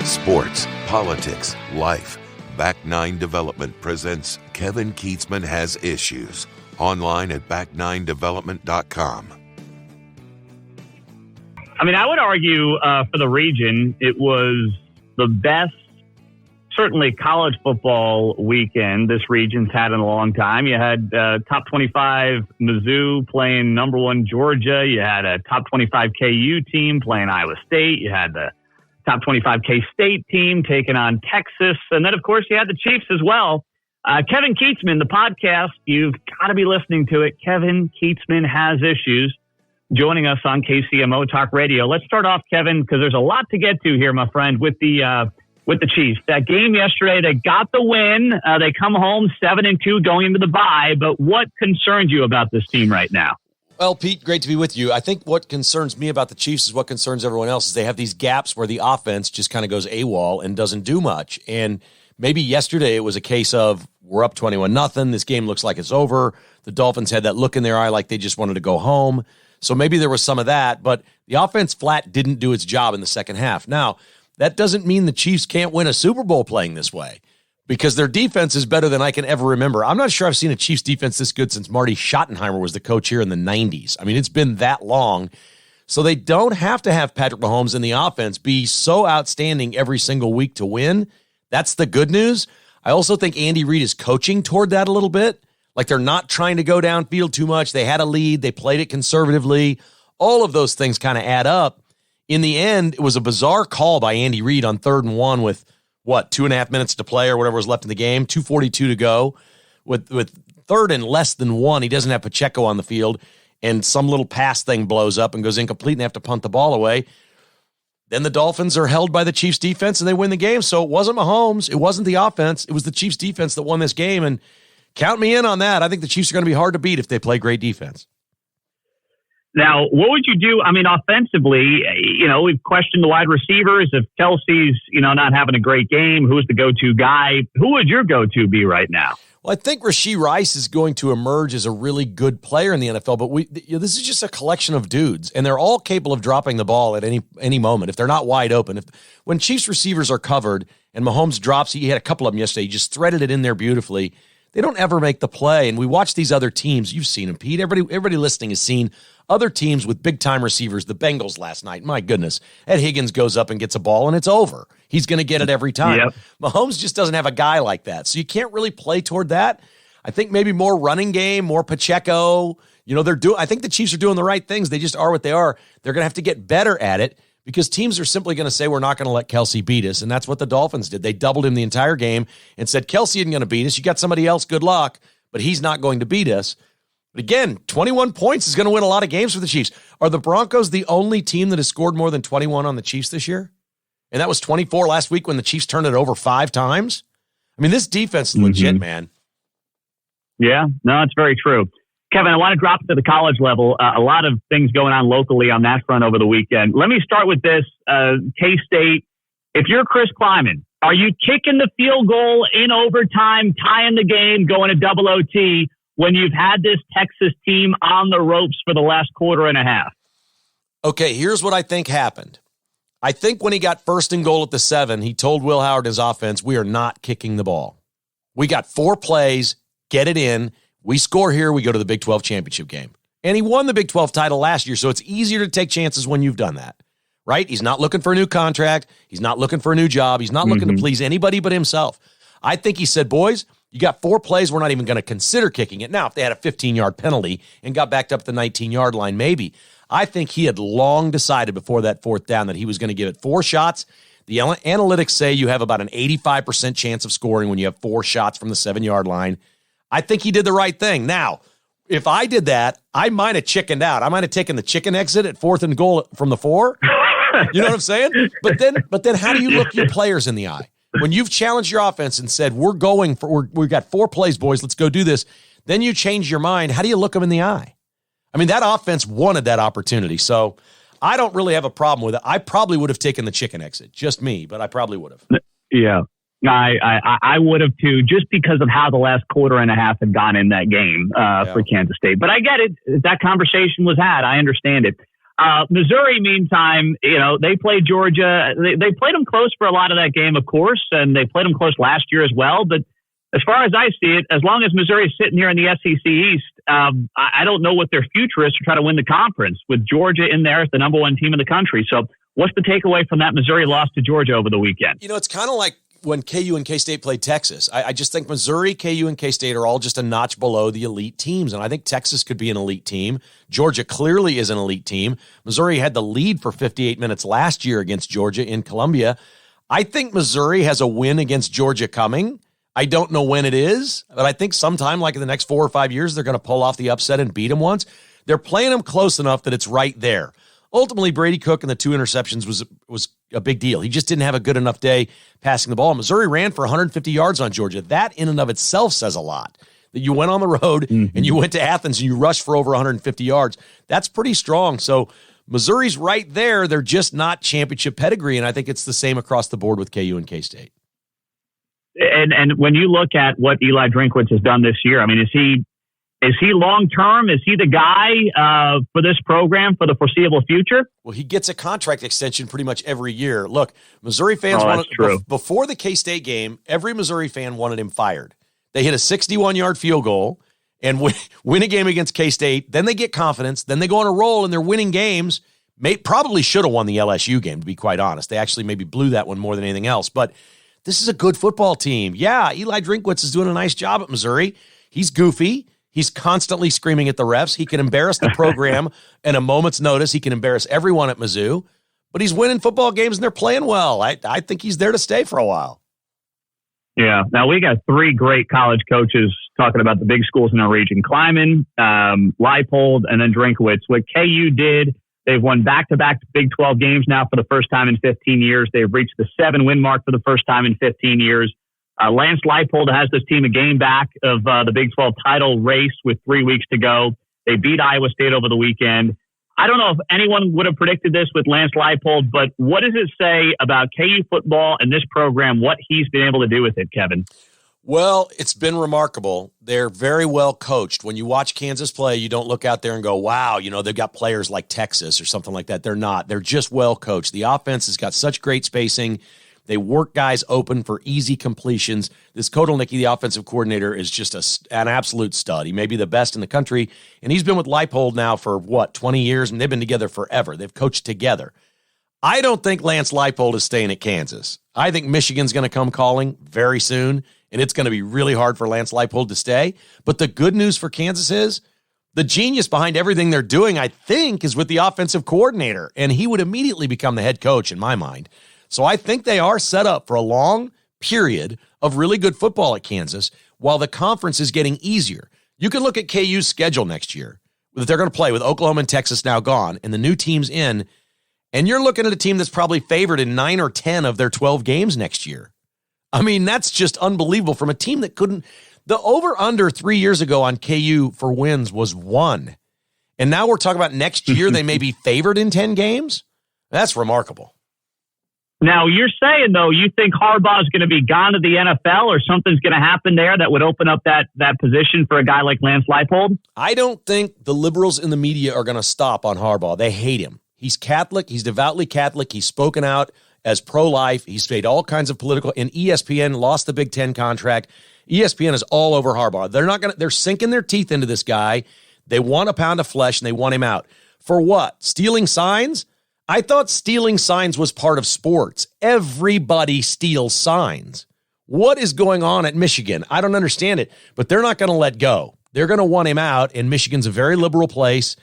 Sports, politics, life. Back Nine Development presents Kevin Keatsman Has Issues. Online at back9development.com. I mean, I would argue for the region, it was the best, certainly college football weekend this region's had in a long time. You had top 25 Mizzou playing number one Georgia. You had a top 25 KU team playing Iowa State. You had the top 25 K-State team taking on Texas. And then, of course, you had the Chiefs as well. Kevin Keatsman, the podcast, you've got to be listening to it. Kevin Keatsman Has Issues, joining us on KCMO Talk Radio. Let's start off, Kevin, because there's a lot to get to here, my friend, with the Chiefs. That game yesterday, they got the win. They come home 7-2 going into the bye. But what concerns you about this team right now? Well, Pete, great to be with you. I think what concerns me about the Chiefs is what concerns everyone else is they have these gaps where the offense just kind of goes AWOL and doesn't do much. And maybe yesterday it was a case of we're up 21-0. This game looks like it's over. The Dolphins had that look in their eye like they just wanted to go home. So maybe there was some of that, but the offense flat didn't do its job in the second half. Now, that doesn't mean the Chiefs can't win a Super Bowl playing this way because their defense is better than I can ever remember. I'm not sure I've seen a Chiefs defense this good since Marty Schottenheimer was the coach here in the 90s. I mean, it's been that long. So they don't have to have Patrick Mahomes in the offense be so outstanding every single week to win. That's the good news. I also think Andy Reid is coaching toward that a little bit. Like they're not trying to go downfield too much. They had a lead. They played it conservatively. All of those things kind of add up. In the end, it was a bizarre call by Andy Reid on 3rd and 1 with, 2.5 minutes to play or whatever was left in the game, 2:42 to go. With 3rd and less than 1, he doesn't have Pacheco on the field, and some little pass thing blows up and goes incomplete and they have to punt the ball away. Then the Dolphins are held by the Chiefs defense and they win the game. So it wasn't Mahomes. It wasn't the offense. It was the Chiefs defense that won this game. And count me in on that. I think the Chiefs are going to be hard to beat if they play great defense. Now, what would you do? I mean, offensively, we've questioned the wide receivers. If Kelsey's, not having a great game, who's the go-to guy? Who would your go-to be right now? Well, I think Rashee Rice is going to emerge as a really good player in the NFL, but this is just a collection of dudes, and they're all capable of dropping the ball at any moment if they're not wide open. When Chiefs receivers are covered and Mahomes drops, he had a couple of them yesterday, he just threaded it in there beautifully. They don't ever make the play, and we watch these other teams. You've seen them, Pete. Everybody listening has seen other teams with big-time receivers. The Bengals last night, my goodness. Ed Higgins goes up and gets a ball, and it's over. He's going to get it every time. Yep. Mahomes just doesn't have a guy like that, so you can't really play toward that. I think maybe more running game, more Pacheco. I think the Chiefs are doing the right things. They just are what they are. They're going to have to get better at it because teams are simply going to say, we're not going to let Kelsey beat us, and that's what the Dolphins did. They doubled him the entire game and said, Kelsey isn't going to beat us. You got somebody else, good luck, but he's not going to beat us. But again, 21 points is going to win a lot of games for the Chiefs. Are the Broncos the only team that has scored more than 21 on the Chiefs this year? And that was 24 last week when the Chiefs turned it over 5 times? I mean, this defense is legit, man. Yeah, no, it's very true. Kevin, I want to drop to the college level. A lot of things going on locally on that front over the weekend. Let me start with this. K-State, if you're Chris Kleiman, are you kicking the field goal in overtime, tying the game, going to double OT when you've had this Texas team on the ropes for the last quarter and a half? Okay, here's what I think happened. I think when he got 1st and goal at the 7, he told Will Howard his offense, we are not kicking the ball. We got 4 plays, get it in. We score here, we go to the Big 12 championship game. And he won the Big 12 title last year, so it's easier to take chances when you've done that, right? He's not looking for a new contract. He's not looking for a new job. He's not looking to please anybody but himself. I think he said, boys, you got 4 plays, we're not even going to consider kicking it. Now, if they had a 15-yard penalty and got backed up at the 19-yard line, maybe. I think he had long decided before that 4th down that he was going to give it 4 shots. The analytics say you have about an 85% chance of scoring when you have 4 shots from the 7-yard line. I think he did the right thing. Now, if I did that, I might have chickened out. I might have taken the chicken exit at 4th and goal from the 4. You know what I'm saying? But then how do you look your players in the eye? When you've challenged your offense and said, we've got 4 plays, boys, let's go do this. Then you change your mind. How do you look them in the eye? I mean, that offense wanted that opportunity. So I don't really have a problem with it. I probably would have taken the chicken exit. Just me, but I probably would have. Yeah. I would have too, just because of how the last quarter and a half had gone in that game for Kansas State. But I get it. That conversation was had. I understand it. Missouri, meantime, they played Georgia. They played them close for a lot of that game, of course, and they played them close last year as well. But as far as I see it, as long as Missouri is sitting here in the SEC East, I don't know what their future is to try to win the conference with Georgia in there as the number one team in the country. So what's the takeaway from that Missouri loss to Georgia over the weekend? It's kind of like when KU and K-State played Texas. I just think Missouri, KU, and K-State are all just a notch below the elite teams, and I think Texas could be an elite team. Georgia clearly is an elite team. Missouri had the lead for 58 minutes last year against Georgia in Columbia. I think Missouri has a win against Georgia coming. I don't know when it is, but I think sometime like in the next 4 or 5 years, they're going to pull off the upset and beat them once. They're playing them close enough that it's right there. Ultimately, Brady Cook and the 2 interceptions was a big deal. He just didn't have a good enough day passing the ball. Missouri ran for 150 yards on Georgia. That in and of itself says a lot. That you went on the road and you went to Athens and you rushed for over 150 yards. That's pretty strong. So Missouri's right there. They're just not championship pedigree, and I think it's the same across the board with KU and K-State. And when you look at what Eli Drinkwitz has done this year, I mean, is he long term? Is he the guy for this program for the foreseeable future? Well, he gets a contract extension pretty much every year. Look, Missouri fans before the K-State game, every Missouri fan wanted him fired. They hit a 61-yard field goal and win a game against K-State. Then they get confidence. Then they go on a roll and they're winning games. Probably should have won the LSU game, to be quite honest. They actually maybe blew that one more than anything else. But this is a good football team. Yeah, Eli Drinkwitz is doing a nice job at Missouri. He's goofy. He's constantly screaming at the refs. He can embarrass the program at a moment's notice. He can embarrass everyone at Mizzou. But he's winning football games, and they're playing well. I think he's there to stay for a while. Yeah. Now, we got 3 great college coaches talking about the big schools in our region. Kleiman, Leipold, and then Drinkwitz. What KU did, they've won back-to-back Big 12 games now for the first time in 15 years. They've reached the 7-win mark for the first time in 15 years. Lance Leipold has this team a game back of the Big 12 title race with 3 weeks to go. They beat Iowa State over the weekend. I don't know if anyone would have predicted this with Lance Leipold, but what does it say about KU football and this program, what he's been able to do with it, Kevin? Well, it's been remarkable. They're very well coached. When you watch Kansas play, you don't look out there and go, wow, they've got players like Texas or something like that. They're not. They're just well coached. The offense has got such great spacing. They work guys open for easy completions. This Kotelnicki, the offensive coordinator, is just an absolute stud. He may be the best in the country, and he's been with Leipold now for, 20 years, and they've been together forever. They've coached together. I don't think Lance Leipold is staying at Kansas. I think Michigan's going to come calling very soon, and it's going to be really hard for Lance Leipold to stay. But the good news for Kansas is the genius behind everything they're doing, I think, is with the offensive coordinator, and he would immediately become the head coach in my mind. So I think they are set up for a long period of really good football at Kansas while the conference is getting easier. You can look at KU's schedule next year that they're going to play with Oklahoma and Texas now gone and the new teams in, and you're looking at a team that's probably favored in 9 or 10 of their 12 games next year. I mean, that's just unbelievable from a team that couldn't. The over-under 3 years ago on KU for wins was 1. And now we're talking about next year they may be favored in 10 games? That's remarkable. Now, you're saying, though, you think Harbaugh is going to be gone to the NFL or something's going to happen there that would open up that position for a guy like Lance Leipold? I don't think the liberals in the media are going to stop on Harbaugh. They hate him. He's Catholic. He's devoutly Catholic. He's spoken out as pro-life. He's made all kinds of political, and ESPN lost the Big Ten contract. ESPN is all over Harbaugh. They're sinking their teeth into this guy. They want a pound of flesh, and they want him out. For what? Stealing signs? I thought stealing signs was part of sports. Everybody steals signs. What is going on at Michigan? I don't understand it, but they're not going to let go. They're going to want him out, and Michigan's a very liberal place,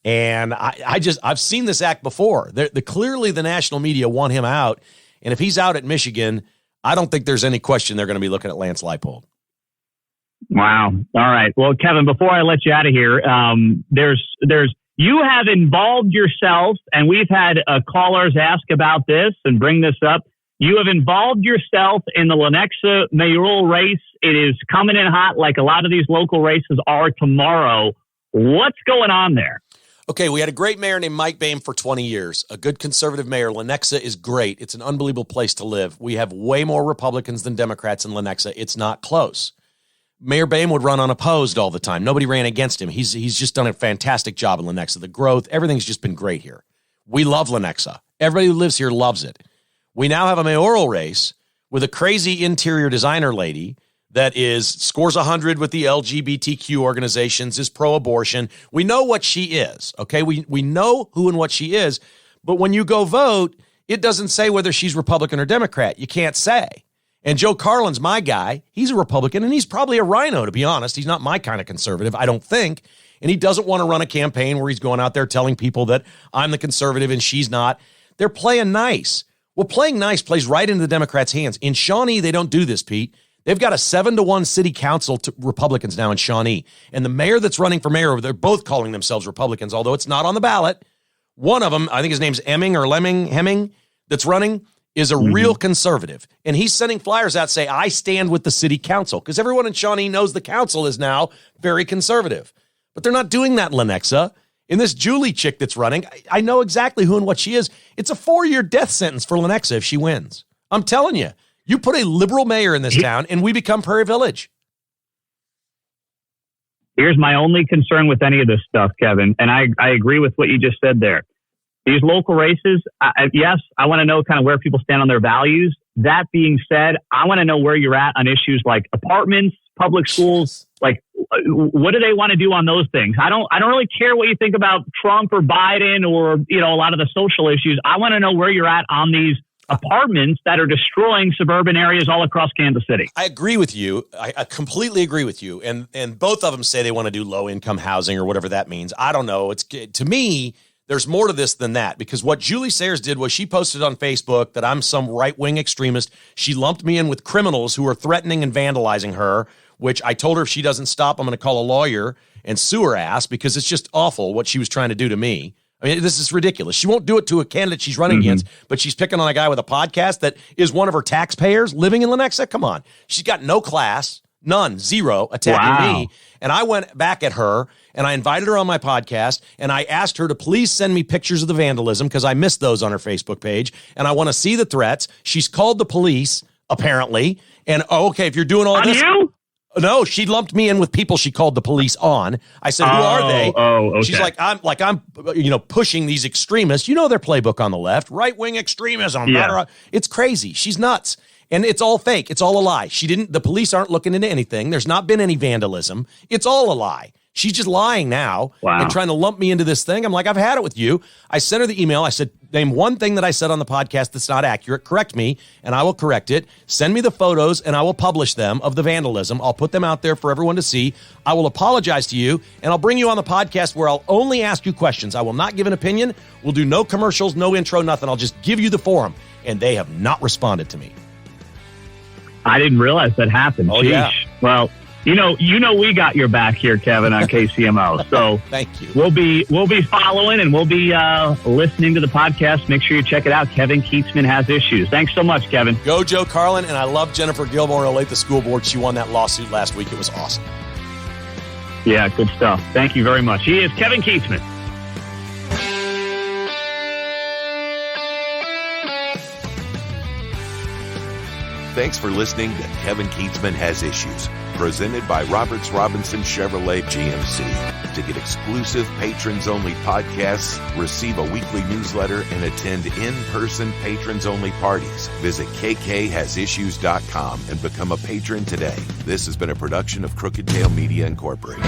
and I've seen this act before. Clearly the national media want him out, and if he's out at Michigan, I don't think there's any question they're going to be looking at Lance Leipold. Wow. All right. Well, Kevin, before I let you out of here, you have involved yourself, and we've had callers ask about this and bring this up. You have involved yourself in the Lenexa mayoral race. It is coming in hot like a lot of these local races are tomorrow. What's going on there? Okay, we had a great mayor named Mike Boehm for 20 years, a good conservative mayor. Lenexa is great. It's an unbelievable place to live. We have way more Republicans than Democrats in Lenexa. It's not close. Mayor Boehm would run unopposed all the time. Nobody ran against him. He's just done a fantastic job in Lenexa. The growth, everything's just been great here. We love Lenexa. Everybody who lives here loves it. We now have a mayoral race with a crazy interior designer lady that scores 100 with the LGBTQ organizations, is pro-abortion. We know what she is, okay? We know who and what she is, but when you go vote, it doesn't say whether she's Republican or Democrat. You can't say. And Joe Carlin's my guy. He's a Republican, and he's probably a rhino, to be honest. He's not my kind of conservative, I don't think. And he doesn't want to run a campaign where he's going out there telling people that I'm the conservative and she's not. They're playing nice. Well, playing nice plays right into the Democrats' hands. In Shawnee, they don't do this, Pete. They've got a 7-1 city council to Republicans now in Shawnee. And the mayor that's running for mayor, they're both calling themselves Republicans, although it's not on the ballot. One of them, I think his name's Hemming, that's running, is a real conservative. And he's sending flyers out say, I stand with the city council, because everyone in Shawnee knows the council is now very conservative. But they're not doing that in Lenexa. And this Julie chick that's running, I know exactly who and what she is. It's a 4-year death sentence for Lenexa if she wins. I'm telling you, you put a liberal mayor in this town and we become Prairie Village. Here's my only concern with any of this stuff, Kevin, and I agree with what you just said there. These local races, yes, I want to know kind of where people stand on their values. That being said, I want to know where you're at on issues like apartments, public schools. Like, what do they want to do on those things? I don't really care what you think about Trump or Biden or, a lot of the social issues. I want to know where you're at on these apartments that are destroying suburban areas all across Kansas City. I agree with you. I completely agree with you. And both of them say they want to do low income housing or whatever that means. I don't know. To me, there's more to this than that, because what Julie Sayers did was she posted on Facebook that I'm some right-wing extremist. She lumped me in with criminals who are threatening and vandalizing her, which I told her if she doesn't stop, I'm going to call a lawyer and sue her ass, because it's just awful what she was trying to do to me. I mean, this is ridiculous. She won't do it to a candidate she's running against, but she's picking on a guy with a podcast that is one of her taxpayers living in Lenexa. Come on. She's got no class, none, zero, attacking me. And I went back at her and I invited her on my podcast and I asked her to please send me pictures of the vandalism, because I missed those on her Facebook page and I want to see the threats. She's called the police, apparently. And, okay, if you're doing all this. You? No, she lumped me in with people she called the police on. I said, who are they? Okay. She's I'm pushing these extremists. You know their playbook on the left, right-wing extremism. Yeah. It's crazy. She's nuts. And it's all fake. It's all a lie. The police aren't looking into anything. There's not been any vandalism. It's all a lie. She's just lying now and trying to lump me into this thing. I'm like, I've had it with you. I sent her the email. I said, name one thing that I said on the podcast that's not accurate. Correct me, and I will correct it. Send me the photos, and I will publish them of the vandalism. I'll put them out there for everyone to see. I will apologize to you, and I'll bring you on the podcast where I'll only ask you questions. I will not give an opinion. We'll do no commercials, no intro, nothing. I'll just give you the forum, and they have not responded to me. I didn't realize that happened. Oh, Sheesh. yeah. Well, we got your back here, Kevin, on KCMO. So thank you. We'll be following and we'll be listening to the podcast. Make sure you check it out. Kevin Keatsman Has Issues. Thanks so much, Kevin. Go Joe Carlin, and I love Jennifer Gilmore at the school board. She won that lawsuit last week. It was awesome. Yeah, good stuff. Thank you very much. He is Kevin Keatsman. Thanks for listening to Kevin Keatsman Has Issues, presented by Roberts Robinson Chevrolet GMC. To get exclusive patrons-only podcasts, receive a weekly newsletter, and attend in-person patrons-only parties, visit KKHasissues.com and become a patron today. This has been a production of Crooked Tail Media Incorporated.